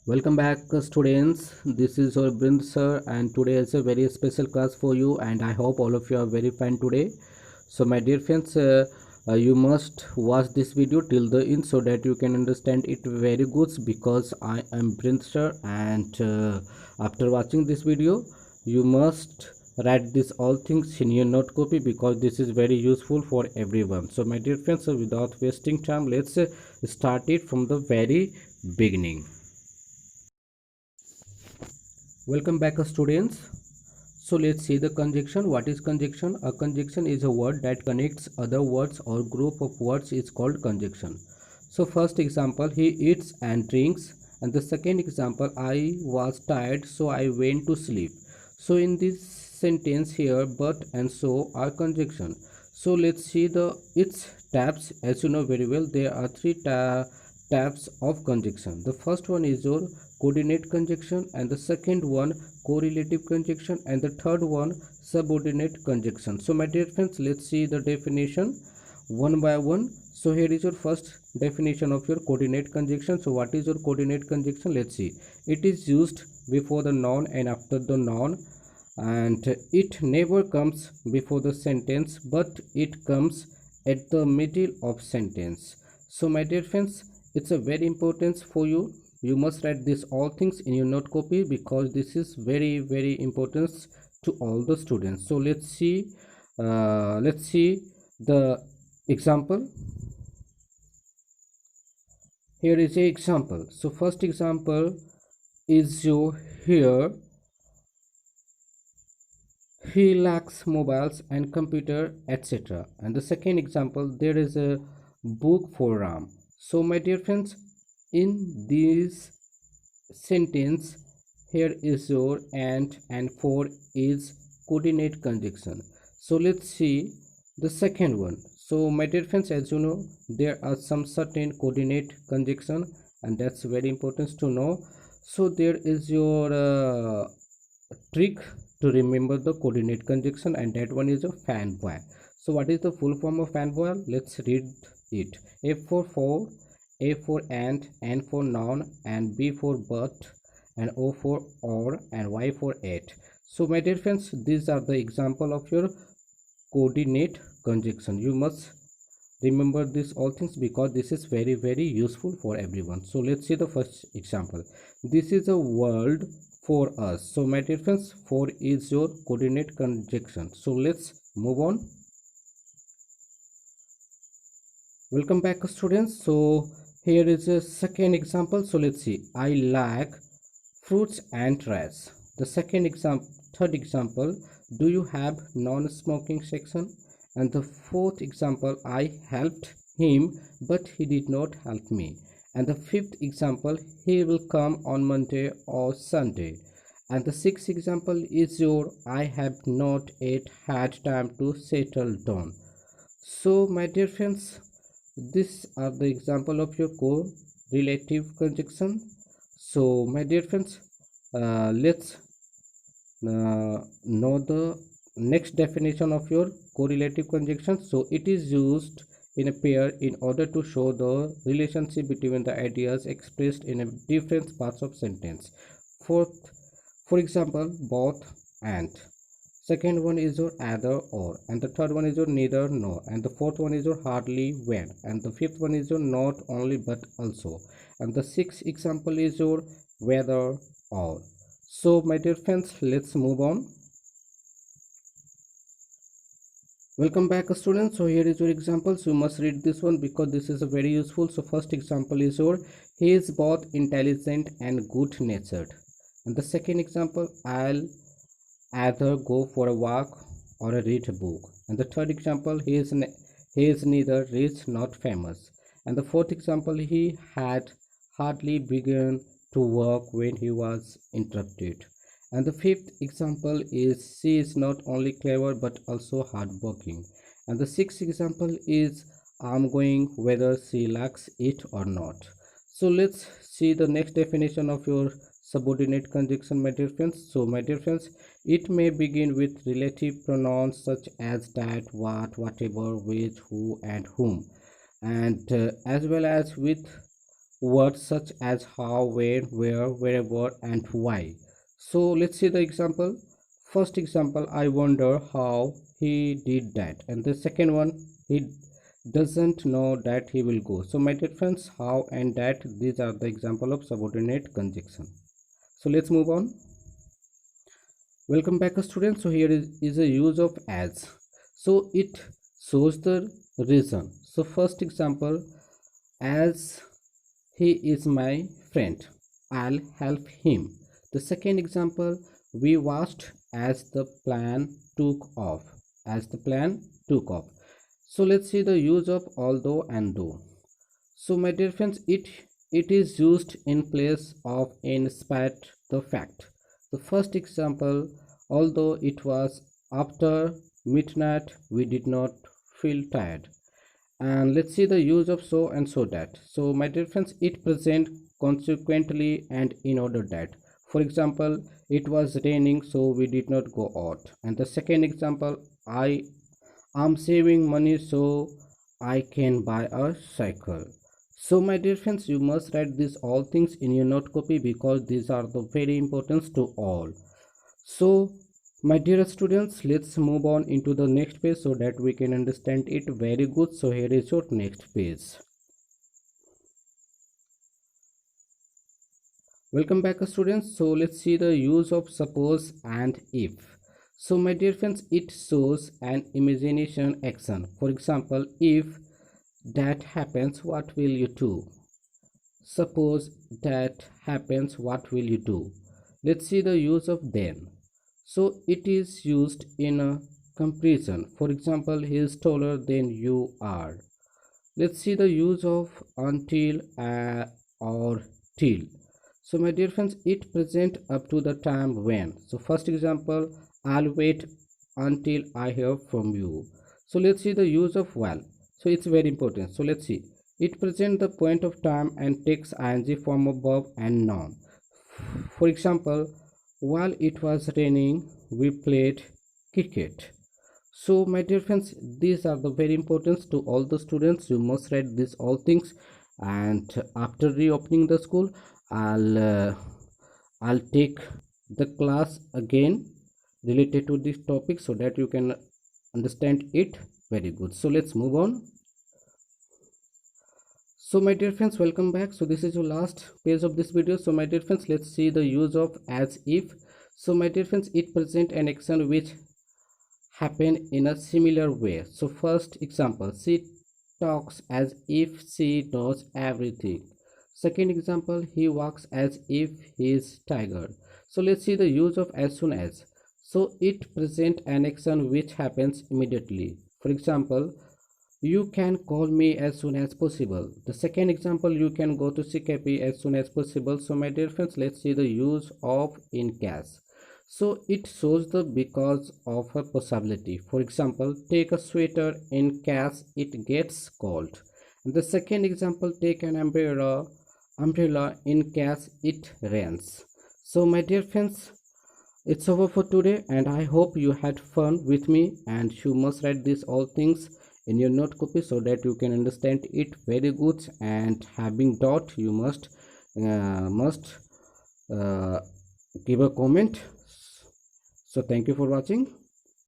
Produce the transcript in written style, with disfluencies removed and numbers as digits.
Welcome back, students. This is our Brind sir, and today is a very special class for you. And I hope all of you are very fine today. So, my dear friends, you must watch this video till the end so that you can understand it very good. Because I am Brind sir, and after watching this video, you must write this all things in your note copy because this is very useful for everyone. So, my dear friends, without wasting time, let's start it from the very beginning. Welcome back, students. So let's see the conjunction. What is conjunction? A conjunction is a word that connects other words or group of words is called conjunction. So first example, he eats and drinks, and the second example, I was tired so I went to sleep. So in this sentence here, but and so are conjunction. So let's see the its types. As you know very well, there are three types of conjunction. The first one is your coordinate conjunction, and the second one correlative conjunction, and the third one subordinate conjunction. So my dear friends, let's see the definition one by one. So here is your first definition of your coordinate conjunction. So what is your coordinate conjunction? Let's see. It is used before the noun and after the noun, and it never comes before the sentence, but it comes at the middle of sentence. So my dear friends, it's a very important for you. You must write this all things in your note copy because this is very important to all the students. So let's see the example. Here is a example. So first example is your here. He lacks mobiles and computer, etc. And the second example, there is a book for Ram. So my dear friends, in this sentence, here is your and for is coordinate conjunction. So let's see the second one. So my dear friends, as you know, there are some certain coordinate conjunction, and that's very important to know. So there is your trick to remember the coordinate conjunction, and that one is a fanboy. So what is the full form of fanboy? Let's read it. For A for and, N for noun, and B for but, and O for or, and Y for it. So my dear friends, these are the example of your coordinate conjunction. You must remember this all things because this is very useful for everyone. So let's see the first example. This is a world for us. So my dear friends, for is your coordinate conjunction. So let's move on. Welcome back, students. So here is a second example. So let's see. I like fruits and rice. The second example, third example, do you have non-smoking section? And the fourth example, I helped him but he did not help me. And the fifth example, he will come on Monday or Sunday. And the sixth example is your I have not yet had time to settle down. So my dear friends, these are the example of your correlative conjunction. So my dear friends, let's know the next definition of your correlative conjunction. So it is used in a pair in order to show the relationship between the ideas expressed in a different parts of sentence. Fourth, for example, both and. Second one is your either or, and the third one is your neither nor, and the fourth one is your hardly when, and the fifth one is your not only but also, and the sixth example is your whether or. So my dear friends, let's move on. Welcome back, students. So here is your example. So you must read this one because this is a very useful. So first example is your he is both intelligent and good natured, and the second example, I'll either go for a walk or read a book. And the third example, he is neither rich nor famous. And the fourth example, he had hardly begun to work when he was interrupted. And the fifth example is she is not only clever but also hardworking. And the sixth example is I'm going whether she likes it or not. So let's see the next definition of your subordinate conjunction, my dear friends. So my dear friends, it may begin with relative pronouns such as that, what, whatever, which, who, and whom, and as well as with words such as how, where, wherever, and why. So let's see the example. First example, I wonder how he did that. And the second one, he doesn't know that he will go. So my dear friends, how and that, these are the example of subordinate conjunction. So let's move on. Welcome back students. So here is a use of as. So it shows the reason. So first example, as he is my friend, I'll help him. The second example, we watched as the plan took off. As the plan took off. So let's see the use of although and though. So my dear friends, it is used in place of in spite the fact. The first example, although it was after midnight, we did not feel tired. And let's see the use of so and so that. So my dear friends, it present consequently and in order that. For example, it was raining, so we did not go out. And the second example, I am saving money so I can buy a cycle. So my dear friends, you must write these all things in your note copy because these are the very important to all. So my dear students, let's move on into the next page so that we can understand it very good. So here is your next page. Welcome back students. So let's see the use of suppose and if. So my dear friends, it shows an imagination action. For example, if that happens, what will you do? Suppose that happens, what will you do? Let's see the use of then. So it is used in a comparison. For example, he is taller than you are. Let's see the use of until or till. So my dear friends, it present up to the time when. So first example, I'll wait until I hear from you. So let's see the use of while. So it's very important. So let's see. It present the point of time and takes ing form of verb and noun. For example, while it was raining, we played cricket. So my dear friends, these are the very important to all the students. You must write these all things, and after reopening the school, I'll take the class again related to this topic so that you can understand it very good. So let's move on. So my dear friends, welcome back. So this is your last page of this video. So my dear friends, let's see the use of as if. So my dear friends, it present an action which happen in a similar way. So first example, she talks as if she knows everything. Second example, he walks as if he is tiger. So let's see the use of as soon as. So it present an action which happens immediately. For example, you can call me as soon as possible. The second example, you can go to CKP as soon as possible. So my dear friends, let's see the use of in case. So it shows the because of a possibility. For example, take a sweater in case it gets cold. And the second example, take an umbrella in case it rains. So my dear friends, it's over for today, and I hope you had fun with me, and you must write these all things in your note copy so that you can understand it very good, and having doubt you must give a comment. So thank you for watching.